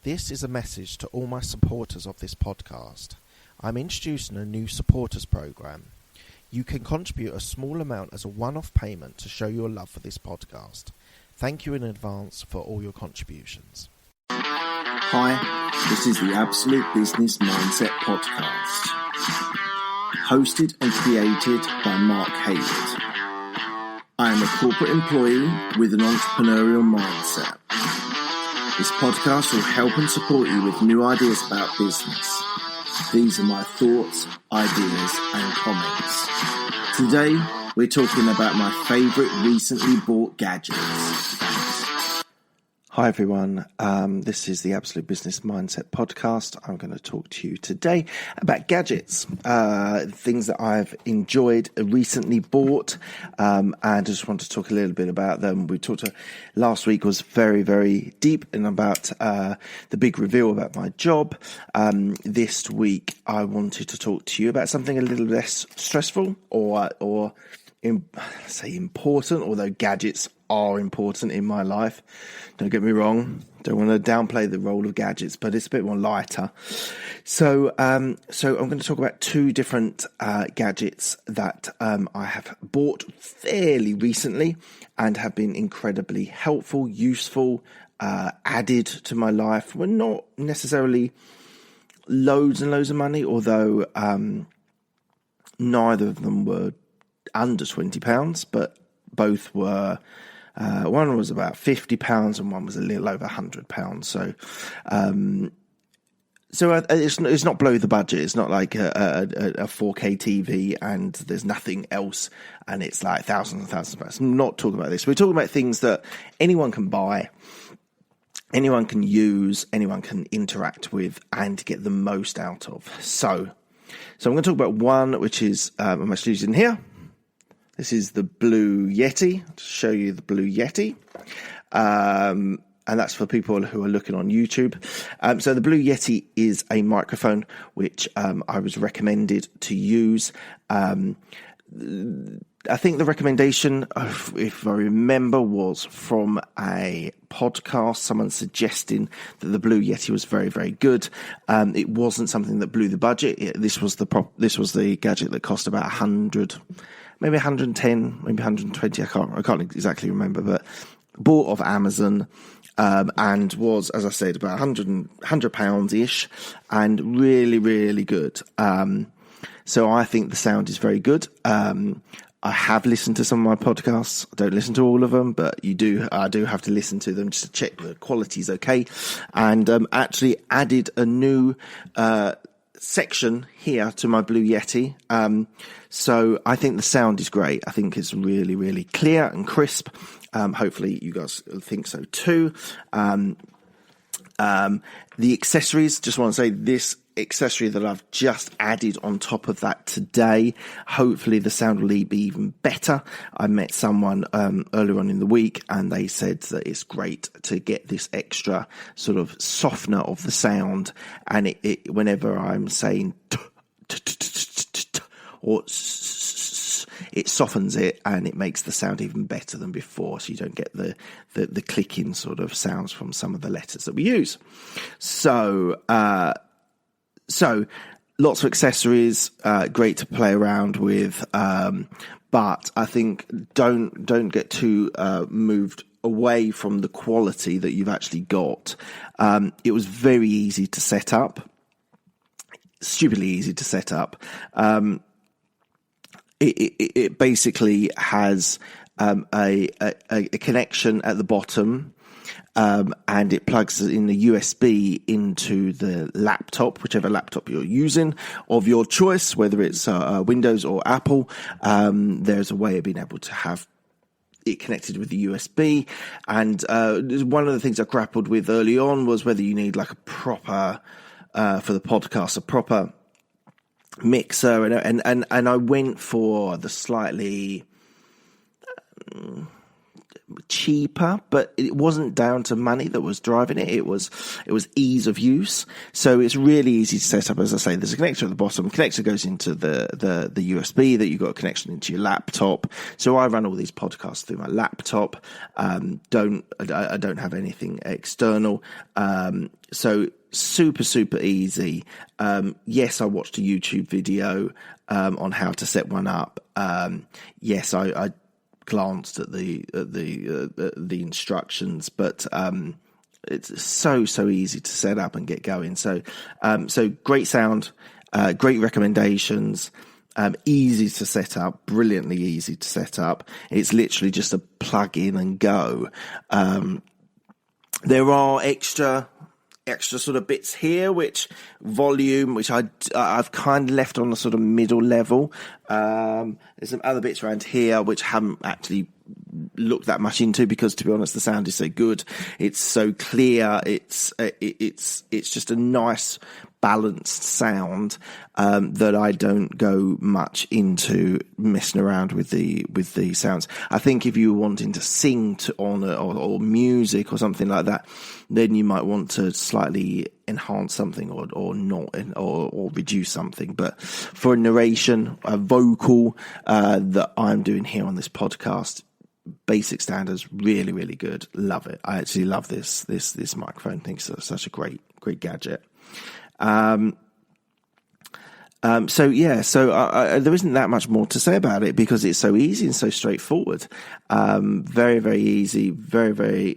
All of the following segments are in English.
This is a message to all my supporters of this podcast. I'm introducing a new supporters program. You can contribute a small amount as a one-off payment to show your love for this podcast. Thank you in advance for all your contributions. Hi, this is the Absolute Business Mindset Podcast, hosted and created by Mark Hayward. I am a corporate employee with an entrepreneurial mindset. This podcast will help and support you with new ideas about business. These are my thoughts, ideas and comments. Today, we're talking about my favourite recently bought gadgets. Hi everyone, this is the Absolute Business Mindset Podcast. I'm going to talk to you today about gadgets, things that I've enjoyed, recently bought, and I just want to talk a little bit about them. Last week was very, very deep and about the big reveal about my job. This week I wanted to talk to you about something a little less stressful or important, although gadgets are important in my life. Don't get me wrong. Don't want to downplay the role of gadgets, but it's a bit more lighter. So I'm going to talk about two different gadgets that I have bought fairly recently and have been incredibly helpful, useful, added to my life. We're not necessarily loads and loads of money, although neither of them were under £20, but both were. One was about £50 and one was a little over £100. So it's not below the budget. It's not like a 4K TV and there's nothing else and it's like thousands and thousands of pounds. I'm not talking about this. We're talking about things that anyone can buy, anyone can use, anyone can interact with and get the most out of. So I'm going to talk about one which is I'm actually using here. This is the Blue Yeti. I'll show you the Blue Yeti. And that's for people who are looking on YouTube. So the Blue Yeti is a microphone which I was recommended to use. I think the recommendation, if I remember, was from a podcast, someone suggesting that the Blue Yeti was very, very good. It wasn't something that blew the budget. This was the gadget that cost about 100, maybe 110, maybe 120. I can't exactly remember, but bought off Amazon. And was, as I said, about £100 and really, really good. So I think the sound is very good. I have listened to some of my podcasts. I don't listen to all of them, but I do have to listen to them just to check the quality's okay. And actually added a new section here to my Blue Yeti. So I think the sound is great. I think it's really, really clear and crisp. Hopefully you guys think so too. The accessories, just want to say this accessory that I've just added on top of that today, hopefully the sound will be even better. I met someone earlier on in the week and they said that it's great to get this extra sort of softener of the sound, and it whenever I'm saying or it softens it and it makes the sound even better than before, so you don't get the clicking sort of sounds from some of the letters that we use. So lots of accessories, great to play around with, but I think don't get too moved away from the quality that you've actually got. It was very easy to set up, stupidly easy to set up. It basically has a connection at the bottom, and it plugs in the USB into the laptop, whichever laptop you're using of your choice, whether it's Windows or Apple. There's a way of being able to have it connected with the USB. And one of the things I grappled with early on was whether you need like a proper, for the podcast, a proper mixer, and I went for the slightly cheaper, but it wasn't down to money that was driving it. It was ease of use. So it's really easy to set up. As I say, there's a connector at the bottom. Connector goes into the USB that you've got a connection into your laptop. So I run all these podcasts through my laptop. I don't have anything external. So super easy. Yes, I watched a YouTube video on how to set one up. Yes, I glanced at the instructions, but it's so easy to set up and get going. So great sound, great recommendations, easy to set up, brilliantly easy to set up. It's literally just a plug in and go. There are extra sort of bits here, which I've kind of left on the sort of middle level. There's some other bits around here which haven't actually looked that much into, because to be honest, the sound is so good. It's so clear. It's just a nice balanced sound that I don't go much into messing around with the sounds. I think if you were wanting to sing or music or something like that, then you might want to slightly enhance something or not, or reduce something. But for a narration, a vocal that I'm doing here on this podcast, basic standards, really good. Love it. I actually love this microphone. Think it's such a great gadget. So there isn't that much more to say about it, because it's so easy and so straightforward. Very easy, very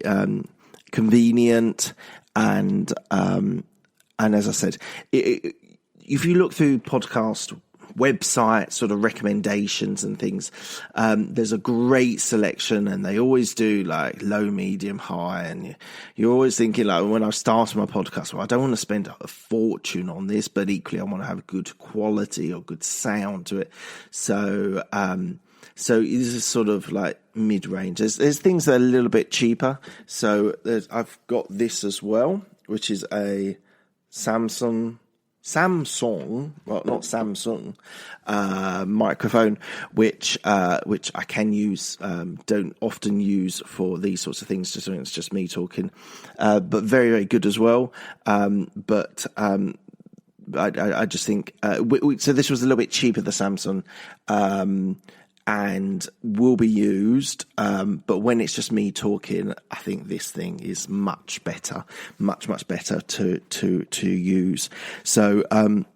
convenient, and as I said, if you look through podcast website sort of recommendations and things, there's a great selection, and they always do like low, medium, high, and you're always thinking, like, when I started my podcast, well, I don't want to spend a fortune on this, but equally I want to have good quality or good sound to it. So this is sort of like mid-range. There's things that are a little bit cheaper. So I've got this as well, which is a Samsung, well, not Samsung, microphone, which I can use, don't often use for these sorts of things, just when it's just me talking, but very good as well. I just think, so this was a little bit cheaper, the Samsung, and will be used, but when it's just me talking, I think this thing is much better to use. So I'm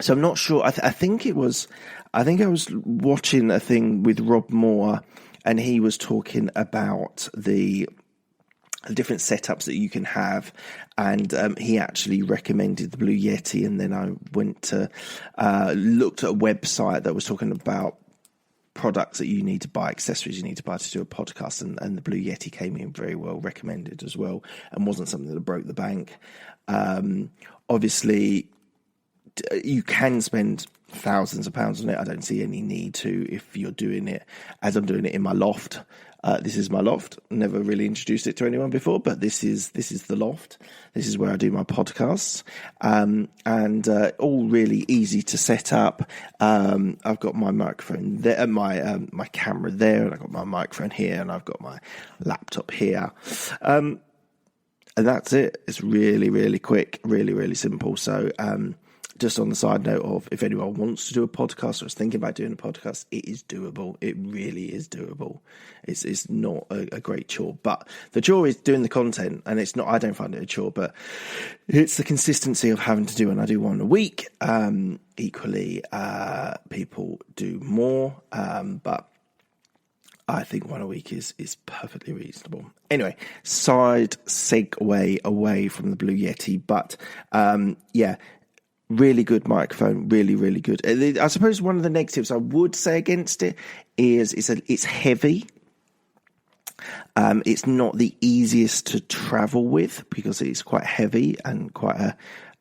not sure. I think I was watching a thing with Rob Moore, and he was talking about the different setups that you can have, and he actually recommended the Blue Yeti, and then I went to looked at a website that was talking about products that you need to buy, accessories you need to buy to do a podcast, and the Blue Yeti came in very well recommended as well, and wasn't something that broke the bank. Obviously, you can spend thousands of pounds on it. I don't see any need to, if you're doing it as I'm doing it in my loft. This is my loft. Never really introduced it to anyone before, but this is the loft. This is where I do my podcasts, and all really easy to set up. I've got my microphone there, my camera there, and I've got my microphone here, and I've got my laptop here, and that's it. It's really quick, really simple. So just on the side note of, if anyone wants to do a podcast or is thinking about doing a podcast, it is doable. It really is doable. It's not a great chore, but the chore is doing the content, and it's not, I don't find it a chore, but it's the consistency of having to do, and I do one a week. Equally, people do more, but I think one a week is perfectly reasonable. Anyway, side segue away from the Blue Yeti, but really good microphone, really good. I suppose one of the negatives I would say against it is it's heavy. It's not the easiest to travel with, because it's quite heavy and quite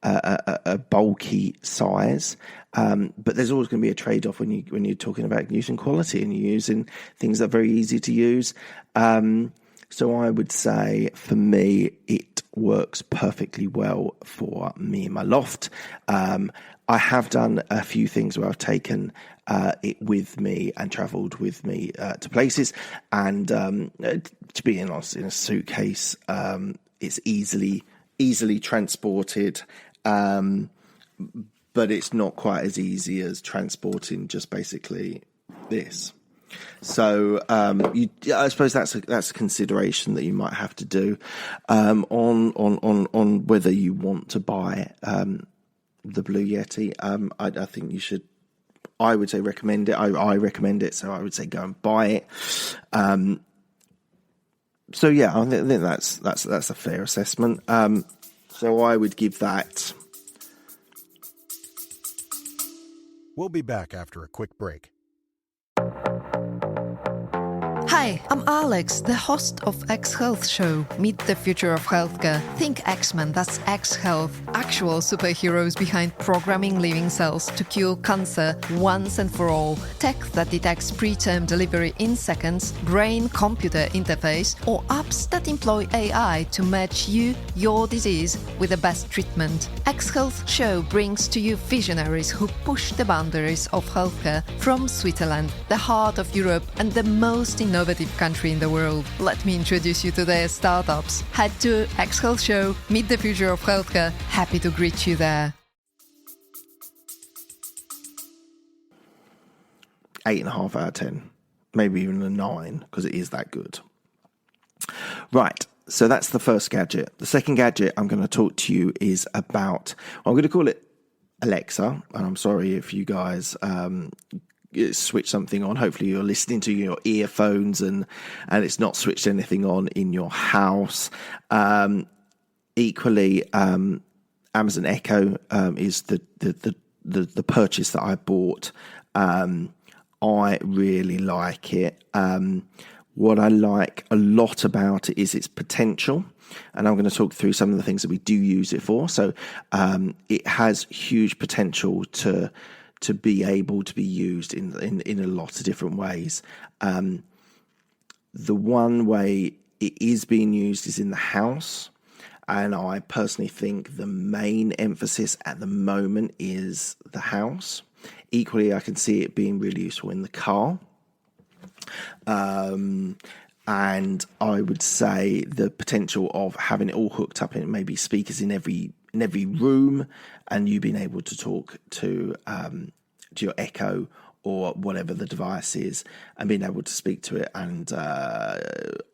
a bulky size. But there's always going to be a trade-off when you're talking about using quality and you're using things that are very easy to use. So I would say, for me, it works perfectly well for me in my loft. I have done a few things where I've taken it with me and travelled with me to places, and to be honest, in a suitcase, it's easily transported, but it's not quite as easy as transporting just basically this. So I suppose that's a consideration that you might have to do on whether you want to buy the Blue Yeti. I think you should. I would say recommend it. I recommend it, so I would say go and buy it. So yeah, I think that's a fair assessment. So I would give that. We'll be back after a quick break. Hi, I'm Alex, the host of X Health Show. Meet the future of healthcare. Think X-Men, that's X Health. Actual superheroes behind programming living cells to cure cancer once and for all. Tech that detects preterm delivery in seconds, brain-computer interface, or apps that employ AI to match you, your disease, with the best treatment. X Health Show brings to you visionaries who push the boundaries of healthcare from Switzerland, the heart of Europe and the most innovative country in the world. Let me introduce you to their startups. Head to X Health Show, meet the future of healthcare. Happy to greet you there. 8.5 out of 10, maybe even a 9, because it is that good. Right, so that's the first gadget. The second gadget I'm going to talk to you is about, I'm going to call it Alexa, and I'm sorry if you guys switch something on. Hopefully you're listening to your earphones and it's not switched anything on in your house. Equally, Amazon Echo is the purchase that I bought. I really like it. What I like a lot about it is its potential, and I'm going to talk through some of the things that we do use it for. So it has huge potential to be able to be used in a lot of different ways. The one way it is being used is in the house, and I personally think the main emphasis at the moment is the house. Equally, I can see it being really useful in the car. And I would say the potential of having it all hooked up in maybe speakers in every room, and you being able to talk to your Echo or whatever the device is, and being able to speak to it and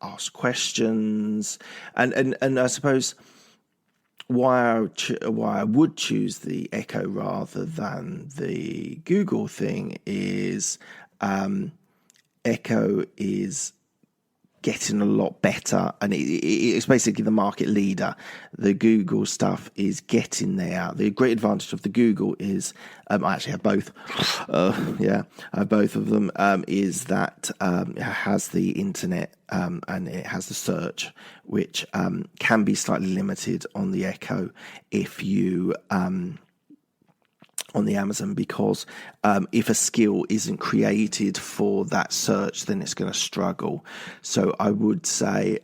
ask questions, and I suppose why I would choose the Echo rather than the Google thing is Echo is getting a lot better, and it's basically the market leader. The Google stuff is getting there. The great advantage of the Google is, I actually have both. I have both of them. Is that it has the internet and it has the search, which can be slightly limited on the Echo if you on the Amazon, because if a skill isn't created for that search, then it's going to struggle. So I would say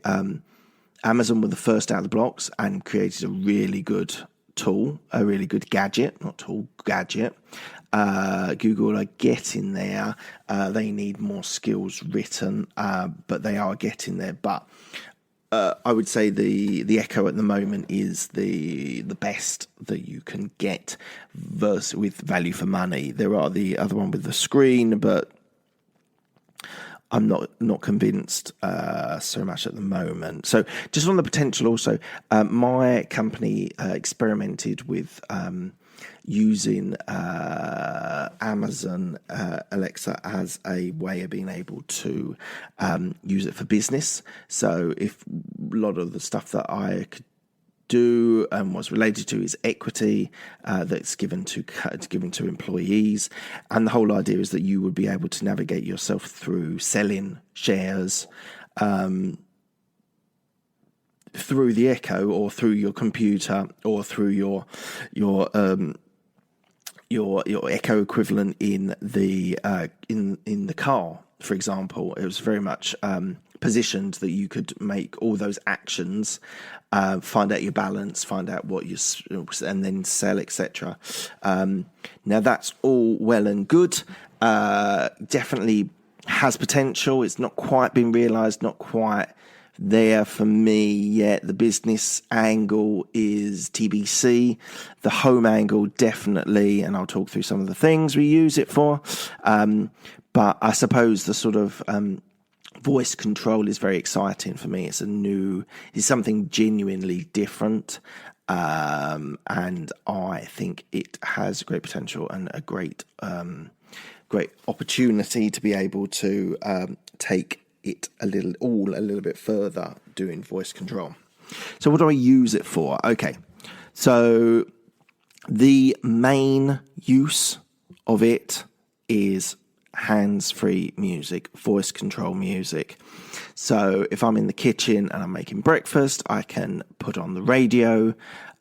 Amazon were the first out of the blocks and created a really good tool, a really good gadget, not tool, gadget. Google are getting there. They need more skills written, but they are getting there. But I would say the Echo at the moment is the best that you can get with value for money. There are the other one with the screen, but I'm not convinced so much at the moment. So just on the potential also, my company experimented with using Amazon Alexa as a way of being able to use it for business. So if a lot of the stuff that I could do and was related to is equity that's given to employees, and the whole idea is that you would be able to navigate yourself through selling shares through the Echo or through your computer or through your Echo equivalent in the car, for example. It was very much positioned that you could make all those actions, find out your balance, find out what you, and then sell, etc. Now that's all well and good. Definitely has potential. It's not quite been realised, not quite there for me yet. The business angle is TBC. The home angle definitely, and I'll talk through some of the things we use it for. But I suppose the sort of voice control is very exciting for me. It's something genuinely different. And I think it has great potential and a great opportunity to be able to take it a little bit further doing voice control. So what do I use it for? Okay, so the main use of it is hands-free music, voice control music. So if I'm in the kitchen and I'm making breakfast, I can put on the radio,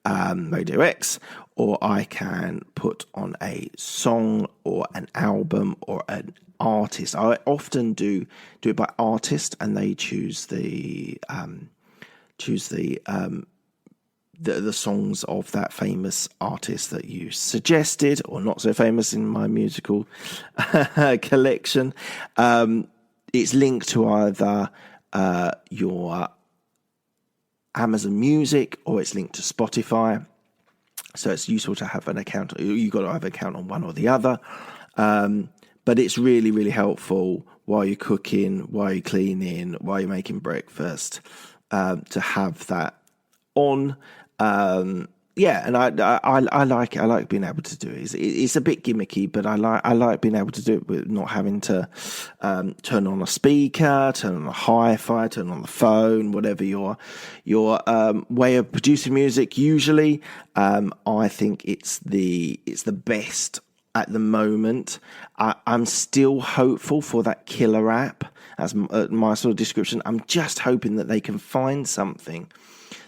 Radio X, or I can put on a song or an album or an artist. I often do it by artist, and they choose the songs of that famous artist that you suggested, or not so famous in my musical collection. It's linked to either your Amazon Music or it's linked to Spotify. So it's useful to have an account. You've got to have an account on one or the other. But it's really, really helpful while you're cooking, while you're cleaning, while you're making breakfast, to have that on. And I like it. I like being able to do it. It's a bit gimmicky, but I like being able to do it with not having to turn on a speaker, turn on a hi-fi, turn on the phone, whatever your way of producing music. Usually, I think it's the best at the moment. I'm still hopeful for that killer app, as my sort of description. I'm just hoping that they can find something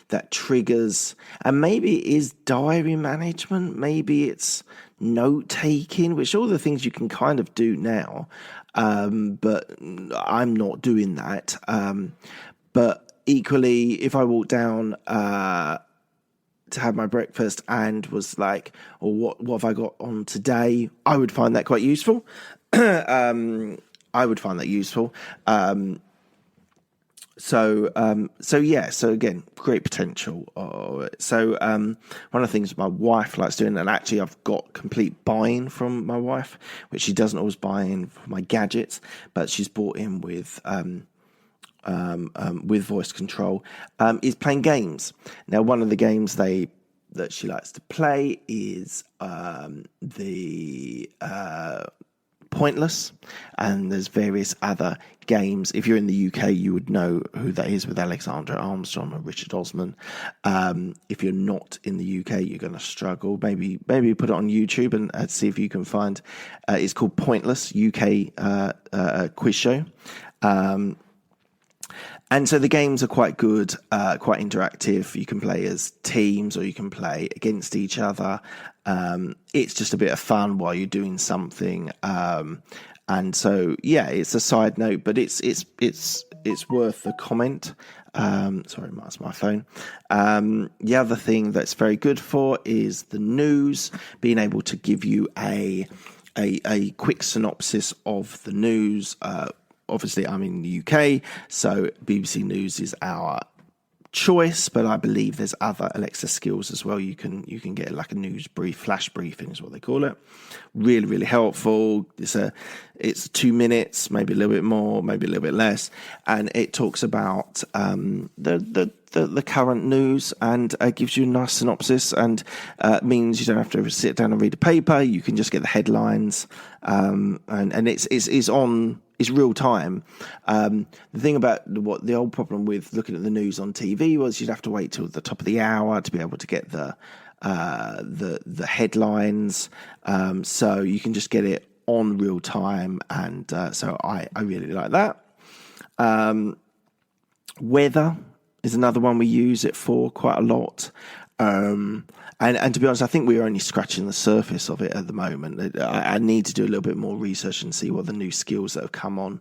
that triggers, and maybe it is diary management, maybe it's note taking, which are all the things you can kind of do now, but I'm not doing that. But equally, if I walk down to have my breakfast and was like, or what have I got on today, I would find that quite useful. So again, great potential. So one of the things my wife likes doing, and actually I've got complete buy-in from my wife, which she doesn't always buy in for my gadgets, but she's bought in with voice control, is playing games. Now, one of the games that she likes to play is the Pointless, and there's various other games. If you're in the UK, you would know who that is, with Alexandra Armstrong and Richard Osman. If you're not in the UK, you're going to struggle. Maybe put it on YouTube and see if you can find. It's called Pointless, UK quiz show. And so the games are quite good, quite interactive. You can play as teams or you can play against each other. It's just a bit of fun while you're doing something. And so, yeah, it's a side note, but it's worth the comment. Sorry, that's my phone. The other thing that's very good for is the news, being able to give you a quick synopsis of the news. Obviously, I'm in the UK, so BBC News is our choice, but I believe there's other Alexa skills as well. You can get like a news brief, flash briefing is what they call it. Really, really helpful. It's 2 minutes, maybe a little bit more, maybe a little bit less, and it talks about the current news and gives you a nice synopsis, and means you don't have to sit down and read a paper. You can just get the headlines, and it's real time. The thing about the old problem with looking at the news on TV was you'd have to wait till the top of the hour to be able to get the headlines. So you can just get it on real time, and so I really like that. Weather is another one we use it for quite a lot. And to be honest, I think we're only scratching the surface of it at the moment. I need to do a little bit more research and see what the new skills that have come on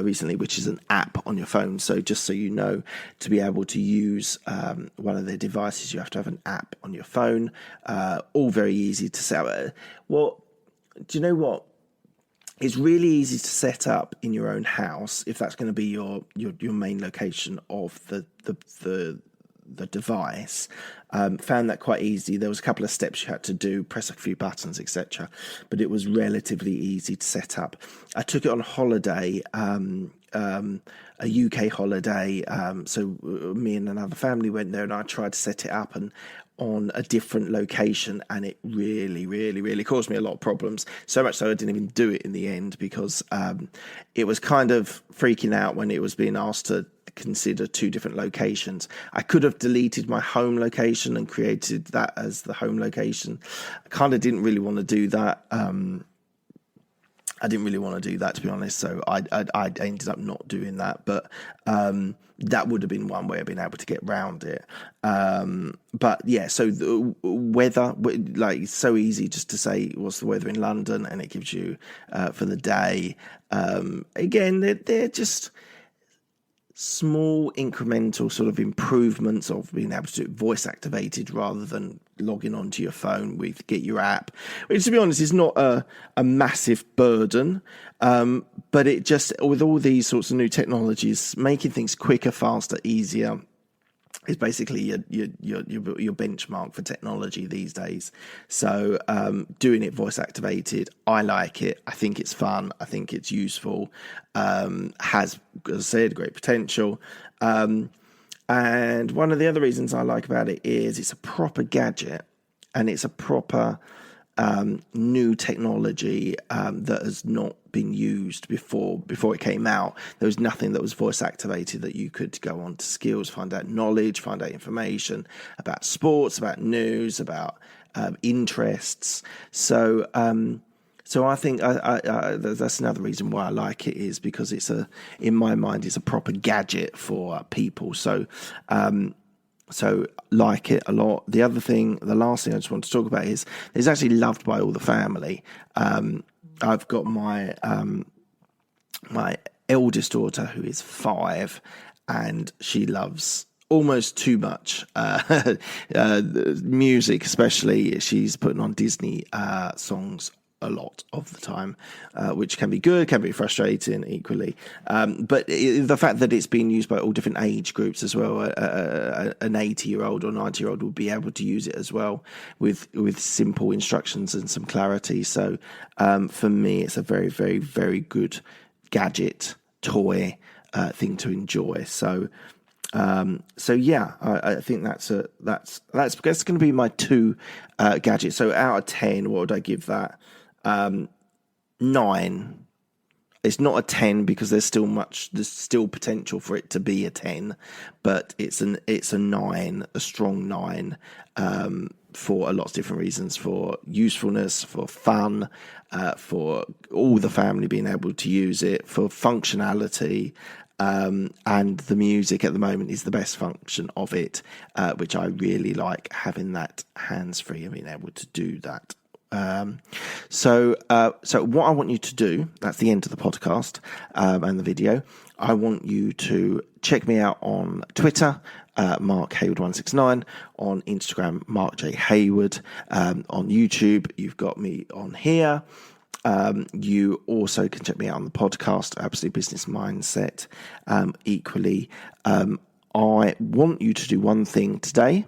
recently, which is an app on your phone. So just so you know, to be able to use one of their devices, you have to have an app on your phone. All very easy to set up. Well, do you know what? It's really easy to set up in your own house if that's going to be your main location of the device. Found that quite easy. There was a couple of steps you had to do, press a few buttons, etc. But it was relatively easy to set up. I took it on holiday, a UK holiday. So me and another family went there, and I tried to set it up and on a different location, and it really caused me a lot of problems. So much so I didn't even do it in the end because it was kind of freaking out when it was being asked to consider two different locations. I could have deleted my home location and created that as the home location. I kind of didn't really want to do that. I didn't really want to do that, to be honest. So I ended up not doing that. But that would have been one way of being able to get around it. But yeah, so the weather, like, it's so easy just to say what's the weather in London, and it gives you for the day. Again, they're just small incremental sort of improvements of being able to do it voice activated rather than logging onto your phone with Get Your App, which, to be honest, is not a massive burden, but it just, with all these sorts of new technologies, making things quicker, faster, easier is basically your benchmark for technology these days. So doing it voice activated, I like it. I think it's fun. I think it's useful. Has, as I said, great potential. And one of the other reasons I like about it is it's a proper gadget, and it's a proper new technology that has not been used before it came out. There was nothing that was voice activated that you could go on to skills, find out knowledge, find out information about sports, about news, about interests. So I think that's another reason why I like it, is because in my mind, it's a proper gadget for people. So like it a lot. The last thing I just want to talk about is it's actually loved by all the family. I've got my my eldest daughter, who is 5, and she loves almost too much music, especially. She's putting on Disney songs a lot of the time, which can be good, can be frustrating equally. But the fact that it's being used by all different age groups as well, an 80-year-old or 90-year-old will be able to use it as well with simple instructions and some clarity. So for me, it's a very, very, very good gadget, toy thing to enjoy. So yeah, I think that's going to be my 2 gadgets. So out of 10, what would I give that? 9. It's not a 10 because there's still potential for it to be a 10, but it's a 9, a strong 9, for a lot of different reasons: for usefulness, for fun, for all the family being able to use it, for functionality. And the music at the moment is the best function of it, which I really like, having that hands-free and being able to do that. So what I want you to do, that's the end of the podcast and the video. I want you to check me out on Twitter, Mark Hayward 169, on Instagram, Mark J Hayward, on YouTube. You've got me on here. You also can check me out on the podcast, Absolute Business Mindset. Equally, I want you to do one thing today.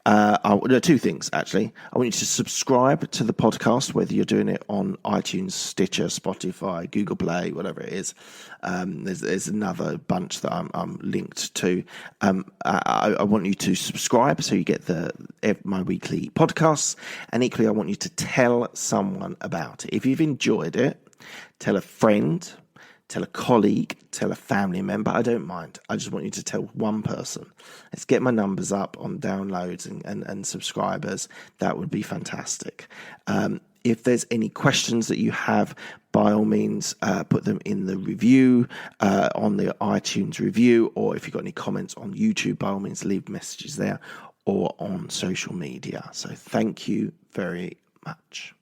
2 things, actually. I want you to subscribe to the podcast, whether you're doing it on iTunes, Stitcher, Spotify, Google Play, whatever it is. There's another bunch that I'm linked to. I want you to subscribe so you get my weekly podcasts. And equally, I want you to tell someone about it. If you've enjoyed it, tell a friend, tell a colleague, tell a family member. I don't mind. I just want you to tell one person. Let's get my numbers up on downloads and subscribers. That would be fantastic. If there's any questions that you have, by all means, put them in the review, on the iTunes review, or if you've got any comments on YouTube, by all means, leave messages there or on social media. So thank you very much.